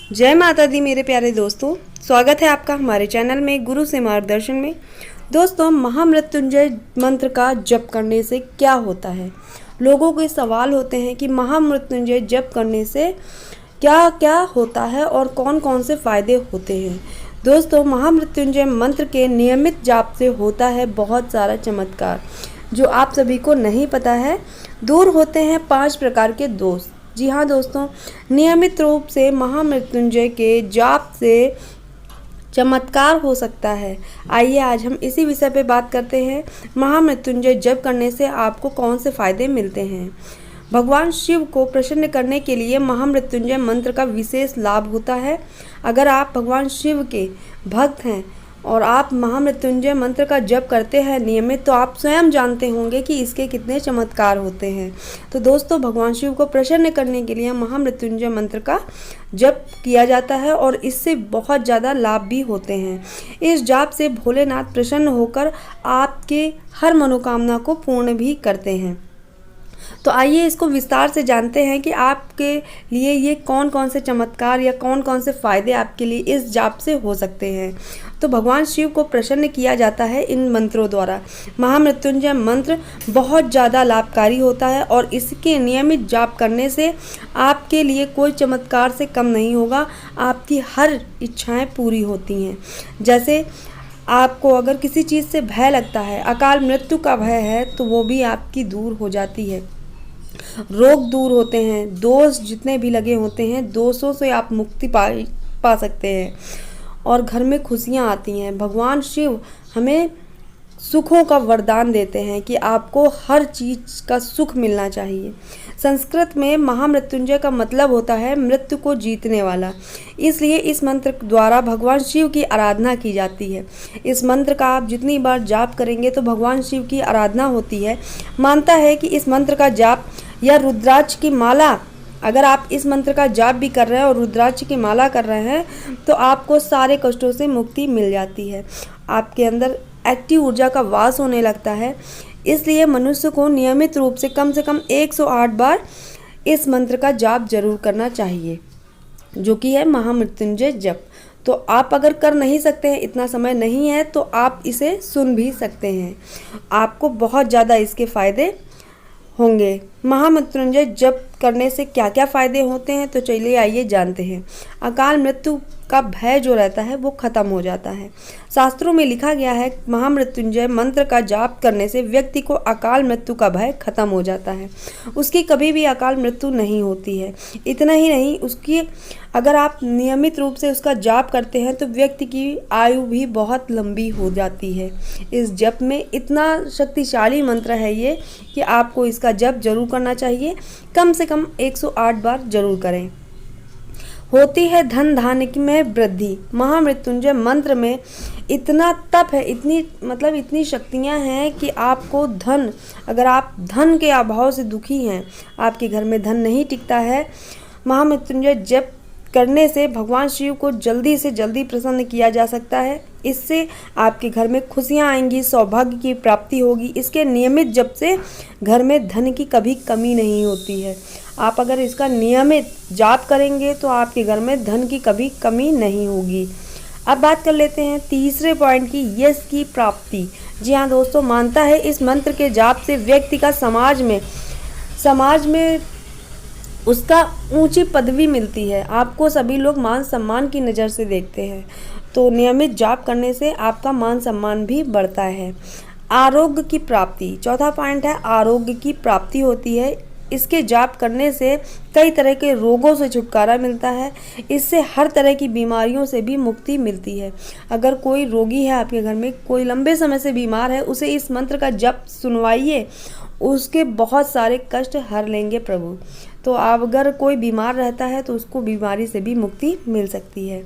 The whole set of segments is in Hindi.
जय माता दी मेरे प्यारे दोस्तों, स्वागत है आपका हमारे चैनल में गुरु से मार्गदर्शन में। दोस्तों, महामृत्युंजय मंत्र का जप करने से क्या होता है। लोगों के सवाल होते हैं कि महामृत्युंजय जप करने से क्या क्या होता है और कौन कौन से फायदे होते हैं। दोस्तों, महामृत्युंजय मंत्र के नियमित जाप से होता है बहुत सारा चमत्कार जो आप सभी को नहीं पता है। दूर होते हैं 5 प्रकार के दोष। जी हाँ दोस्तों, नियमित रूप से महामृत्युंजय के जाप से चमत्कार हो सकता है। आइए आज हम इसी विषय पे बात करते हैं। महामृत्युंजय जप करने से आपको कौन से फायदे मिलते हैं। भगवान शिव को प्रसन्न करने के लिए महामृत्युंजय मंत्र का विशेष लाभ होता है। अगर आप भगवान शिव के भक्त हैं और आप महामृत्युंजय मंत्र का जप करते हैं नियमित, तो आप स्वयं जानते होंगे कि इसके कितने चमत्कार होते हैं। तो दोस्तों, भगवान शिव को प्रसन्न करने के लिए महामृत्युंजय मंत्र का जप किया जाता है और इससे बहुत ज़्यादा लाभ भी होते हैं। इस जाप से भोलेनाथ प्रसन्न होकर आपके हर मनोकामना को पूर्ण भी करते हैं। तो आइए इसको विस्तार से जानते हैं कि आपके लिए ये कौन कौन से चमत्कार या कौन कौन से फायदे आपके लिए इस जाप से हो सकते हैं। तो भगवान शिव को प्रसन्न किया जाता है इन मंत्रों द्वारा। महामृत्युंजय मंत्र बहुत ज़्यादा लाभकारी होता है और इसके नियमित जाप करने से आपके लिए कोई चमत्कार से कम नहीं होगा। आपकी हर इच्छाएं पूरी होती हैं। जैसे आपको अगर किसी चीज़ से भय लगता है, अकाल मृत्यु का भय है, तो वो भी आपकी दूर हो जाती है। रोग दूर होते हैं, दोष जितने भी लगे होते हैं, दोषों से आप मुक्ति पा सकते हैं और घर में खुशियाँ आती हैं। भगवान शिव हमें सुखों का वरदान देते हैं कि आपको हर चीज़ का सुख मिलना चाहिए। संस्कृत में महामृत्युंजय का मतलब होता है मृत्यु को जीतने वाला, इसलिए इस मंत्र द्वारा भगवान शिव की आराधना की जाती है। इस मंत्र का आप जितनी बार जाप करेंगे तो भगवान शिव की आराधना होती है। मानता है कि इस मंत्र का जाप या रुद्राक्ष की माला, अगर आप इस मंत्र का जाप भी कर रहे हैं और रुद्राक्ष की माला कर रहे हैं तो आपको सारे कष्टों से मुक्ति मिल जाती है। आपके अंदर एक्टिव ऊर्जा का वास होने लगता है। इसलिए मनुष्य को नियमित रूप से कम 108 बार इस मंत्र का जाप जरूर करना चाहिए, जो कि है महामृत्युंजय जप। तो आप अगर कर नहीं सकते हैं, इतना समय नहीं है, तो आप इसे सुन भी सकते हैं। आपको बहुत ज़्यादा इसके फायदे होंगे। महामृत्युंजय जप करने से क्या क्या फायदे होते हैं, तो चलिए आइए जानते हैं। अकाल मृत्यु का भय जो रहता है वो खत्म हो जाता है। शास्त्रों में लिखा गया है महामृत्युंजय मंत्र का जाप करने से व्यक्ति को अकाल मृत्यु का भय खत्म हो जाता है। उसकी कभी भी अकाल मृत्यु नहीं होती है। इतना ही नहीं, उसकी अगर आप नियमित रूप से उसका जाप करते हैं तो व्यक्ति की आयु भी बहुत लंबी हो जाती है। इस जप में इतना शक्तिशाली मंत्र है ये कि आपको इसका जप जरूर करना चाहिए। कम से कम 108 बार जरूर करें। होती है धन धान्य में वृद्धि। महामृत्युंजय मंत्र में इतना तप है, इतनी शक्तियां हैं कि आपको धन, अगर आप धन के अभाव से दुखी हैं, आपके घर में धन नहीं टिकता है, महामृत्युंजय जप करने से भगवान शिव को जल्दी से जल्दी प्रसन्न किया जा सकता है। इससे आपके घर में खुशियां आएंगी, सौभाग्य की प्राप्ति होगी। इसके नियमित जप से घर में धन की कभी कमी नहीं होती है। आप अगर इसका नियमित जाप करेंगे तो आपके घर में धन की कभी कमी नहीं होगी। अब बात कर लेते हैं तीसरे पॉइंट की, यश की प्राप्ति। जी हाँ दोस्तों, मानता है इस मंत्र के जाप से व्यक्ति का समाज में उसका ऊंची पदवी मिलती है। आपको सभी लोग मान सम्मान की नज़र से देखते हैं, तो नियमित जाप करने से आपका मान सम्मान भी बढ़ता है। आरोग्य की प्राप्ति, चौथा पॉइंट है आरोग्य की प्राप्ति होती है। इसके जाप करने से कई तरह के रोगों से छुटकारा मिलता है। इससे हर तरह की बीमारियों से भी मुक्ति मिलती है। अगर कोई रोगी है आपके घर में, कोई लंबे समय से बीमार है, उसे इस मंत्र का जप सुनवाइए, उसके बहुत सारे कष्ट हर लेंगे प्रभु। तो आप अगर कोई बीमार रहता है तो उसको बीमारी से भी मुक्ति मिल सकती है।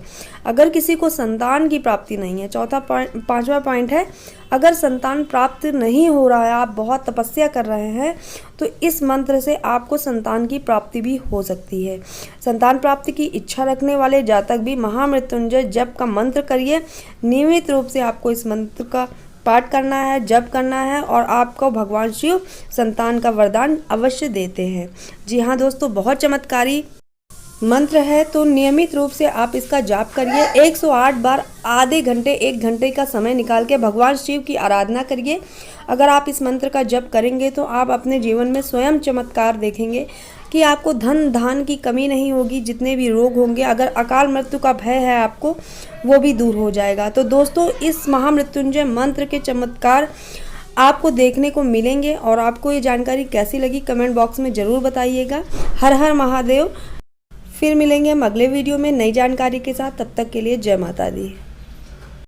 अगर किसी को संतान की प्राप्ति नहीं है, पांचवा पॉइंट है, अगर संतान प्राप्त नहीं हो रहा है, आप बहुत तपस्या कर रहे हैं, तो इस मंत्र से आपको संतान की प्राप्ति भी हो सकती है। संतान प्राप्ति की इच्छा रखने वाले जातक भी महामृत्युंजय जप का मंत्र करिए। नियमित रूप से आपको इस मंत्र का पाठ करना है, जप करना है और आपको भगवान शिव संतान का वरदान अवश्य देते हैं। जी हाँ दोस्तों, बहुत चमत्कारी मंत्र है तो नियमित रूप से आप इसका जाप करिए। 108 बार आधे घंटे 1 घंटे का समय निकाल के भगवान शिव की आराधना करिए। अगर आप इस मंत्र का जप करेंगे तो आप अपने जीवन में स्वयं चमत्कार देखेंगे कि आपको धन धान की कमी नहीं होगी। जितने भी रोग होंगे, अगर अकाल मृत्यु का भय है आपको, वो भी दूर हो जाएगा। तो दोस्तों, इस महामृत्युंजय मंत्र के चमत्कार आपको देखने को मिलेंगे। और आपको ये जानकारी कैसी लगी कमेंट बॉक्स में ज़रूर बताइएगा। हर हर महादेव। फिर मिलेंगे हम अगले वीडियो में नई जानकारी के साथ। तब तक के लिए जय माता दी।